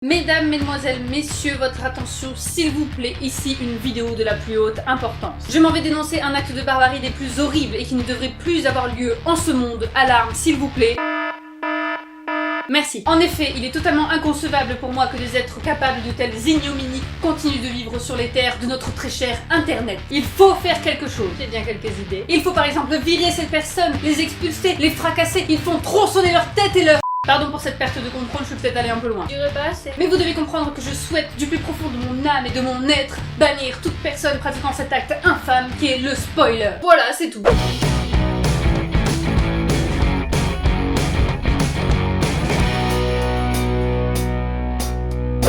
Mesdames, mesdemoiselles, messieurs, votre attention s'il vous plaît, ici une vidéo de la plus haute importance. Je m'en vais dénoncer un acte de barbarie des plus horribles et qui ne devrait plus avoir lieu en ce monde. Alarme, s'il vous plaît. Merci. En effet, il est totalement inconcevable pour moi que des êtres capables de telles ignominies continuent de vivre sur les terres de notre très cher Internet. Il faut faire quelque chose. J'ai bien quelques idées. Il faut par exemple virer ces personnes, les expulser, les fracasser. Ils font tronçonner leur tête et leur... Pardon pour cette perte de contrôle, je suis peut-être allée un peu loin. Je dirais pas assez. Mais vous devez comprendre que je souhaite du plus profond de mon âme et de mon être bannir toute personne pratiquant cet acte infâme qui est le spoiler. Voilà, c'est tout.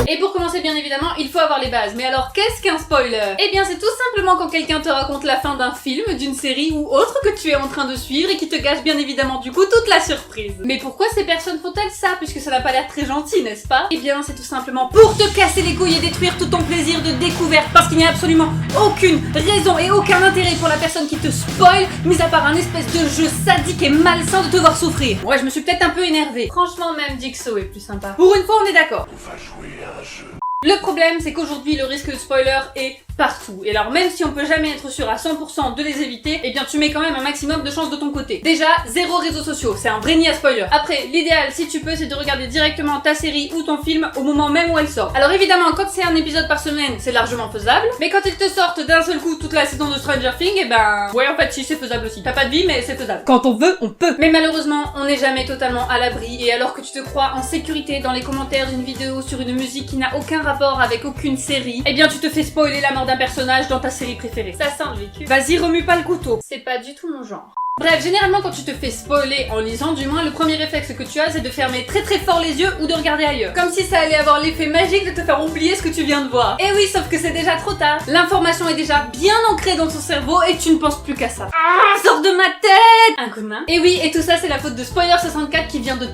Et pour commencer, bien évidemment, il faut avoir les bases. Mais alors, qu'est-ce qu'un spoiler? Eh bien, c'est tout simplement quand quelqu'un te raconte la fin d'un film, d'une série ou autre que tu es en train de suivre et qui te gâche bien évidemment du coup toute la surprise. Mais pourquoi ces personnes font-elles ça, puisque ça n'a pas l'air très gentil, n'est-ce pas? Eh bien, c'est tout simplement pour te casser les couilles et détruire tout ton plaisir de découverte, parce qu'il n'y a absolument aucune raison et aucun intérêt pour la personne qui te spoil, mis à part un espèce de jeu sadique et malsain de te voir souffrir. Ouais, je me suis peut-être un peu énervée. Franchement, même Jigsaw est plus sympa. Pour une fois, on est d'accord. On va jouer à un jeu. Le problème, c'est qu'aujourd'hui, le risque de spoiler est partout. Et alors, même si on peut jamais être sûr à 100% de les éviter, eh bien, tu mets quand même un maximum de chance de ton côté. Déjà, 0 réseaux sociaux, c'est un vrai nid à spoiler. Après, l'idéal, si tu peux, c'est de regarder directement ta série ou ton film au moment même où elle sort. Alors évidemment, quand c'est un épisode par semaine, c'est largement faisable. Mais quand ils te sortent d'un seul coup toute la saison de Stranger Things, eh ben... ouais, en fait, si, c'est faisable aussi. T'as pas de vie, mais c'est faisable. Quand on veut, on peut. Mais malheureusement, on n'est jamais totalement à l'abri. Et alors que tu te crois en sécurité dans les commentaires d'une vidéo sur une musique qui n'a aucun rapport avec aucune série, eh bien, tu te fais spoiler la mort d'un personnage dans ta série préférée. Ça sent le vécu. Vas-y, remue pas le couteau. C'est pas du tout mon genre. Bref, généralement quand tu te fais spoiler en lisant, du moins le premier réflexe que tu as c'est de fermer très très fort les yeux ou de regarder ailleurs. Comme si ça allait avoir l'effet magique de te faire oublier ce que tu viens de voir. Et oui, sauf que c'est déjà trop tard. L'information est déjà bien ancrée dans ton cerveau et tu ne penses plus qu'à ça. Ah, sors de ma tête! Un coup de main. Et oui, et tout ça c'est la faute de Spoiler64 qui vient de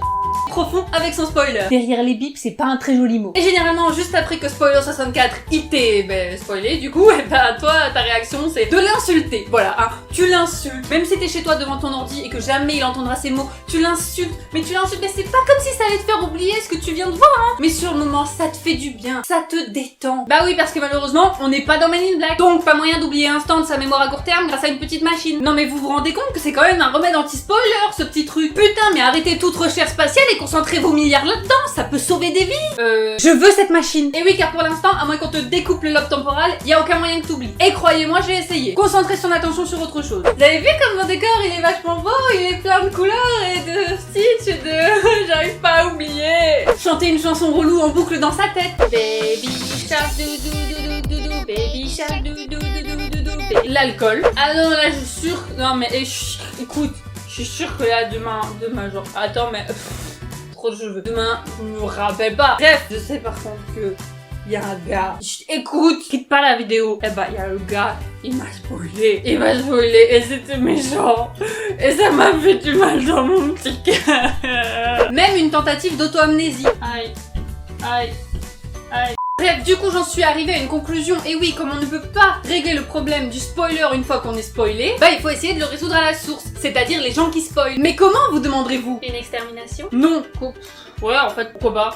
profond avec son spoiler. Derrière les bips, c'est pas un très joli mot. Et généralement, juste après que Spoiler64 il t'ait spoilé, du coup, et bah toi, ta réaction c'est de l'insulter. Voilà, hein, tu l'insultes. Même si t'es chez toi devant ton ordi et que jamais il entendra ces mots, tu l'insultes. Mais tu l'insultes, mais c'est pas comme si ça allait te faire oublier ce que tu viens de voir, hein. Mais sur le moment, ça te fait du bien, ça te détend. Bah oui, parce que malheureusement, on n'est pas dans Men in Black. Donc, pas moyen d'oublier un instant de sa mémoire à court terme grâce à une petite machine. Non mais vous vous rendez compte que c'est quand même un remède anti-spoiler, ce petit truc. Putain, mais arrêtez toute recherche spatiale et concentrez vos milliards là-dedans, ça peut sauver des vies. Je veux cette machine. Et oui, car pour l'instant, à moins qu'on te découpe le lobe temporal, y a aucun moyen que t'oublies. Et croyez-moi, j'ai essayé. Concentrer son attention sur autre chose. Vous avez vu comme mon décor, il est vachement beau, il est plein de couleurs et de stitch et de... j'arrive pas à oublier. Chanter une chanson relou en boucle dans sa tête. Baby shark doudou doudou doudou, baby shark doudou doudou doudou. L'alcool. Ah non, là, je suis sûre... Non mais, écoute, je suis sûre que là, demain, genre... Attends, mais... trop de cheveux. Demain, je me rappelle pas. Bref, je sais par contre que y a un gars. Écoute, quitte pas la vidéo. Eh bah, y a le gars, il m'a spoilé. Il m'a spoilé et c'était méchant. Et ça m'a fait du mal dans mon petit cœur. Même une tentative d'auto-amnésie. Aïe, aïe, aïe. Bref, du coup j'en suis arrivée à une conclusion, et oui, comme on ne peut pas régler le problème du spoiler une fois qu'on est spoilé, bah il faut essayer de le résoudre à la source, c'est-à-dire les gens qui spoilent. Mais comment, vous demanderez-vous? Une extermination? Non. Ouais, en fait, pourquoi pas?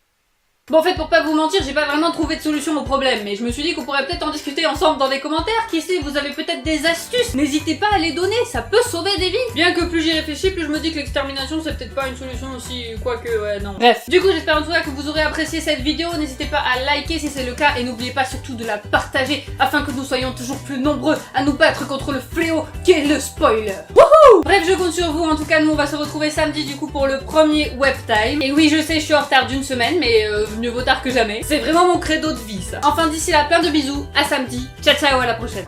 Bon, en fait, pour pas vous mentir, j'ai pas vraiment trouvé de solution au problème, mais je me suis dit qu'on pourrait peut-être en discuter ensemble dans les commentaires. Qui sait, vous avez peut-être des astuces. N'hésitez pas à les donner, ça peut sauver des vies. Bien que plus j'y réfléchis, plus je me dis que l'extermination c'est peut-être pas une solution aussi, quoique, ouais, non. Bref. Du coup, j'espère en tout cas que vous aurez apprécié cette vidéo. N'hésitez pas à liker si c'est le cas et n'oubliez pas surtout de la partager afin que nous soyons toujours plus nombreux à nous battre contre le fléau qui est le spoiler. Wouhou! Bref, je compte sur vous. En tout cas, nous on va se retrouver samedi du coup pour le premier web time. Et oui, je sais, je suis en retard d'une semaine, mais mieux vaut tard que jamais. C'est vraiment mon credo de vie, ça. Enfin, d'ici là, plein de bisous, à samedi. Ciao ciao, à la prochaine.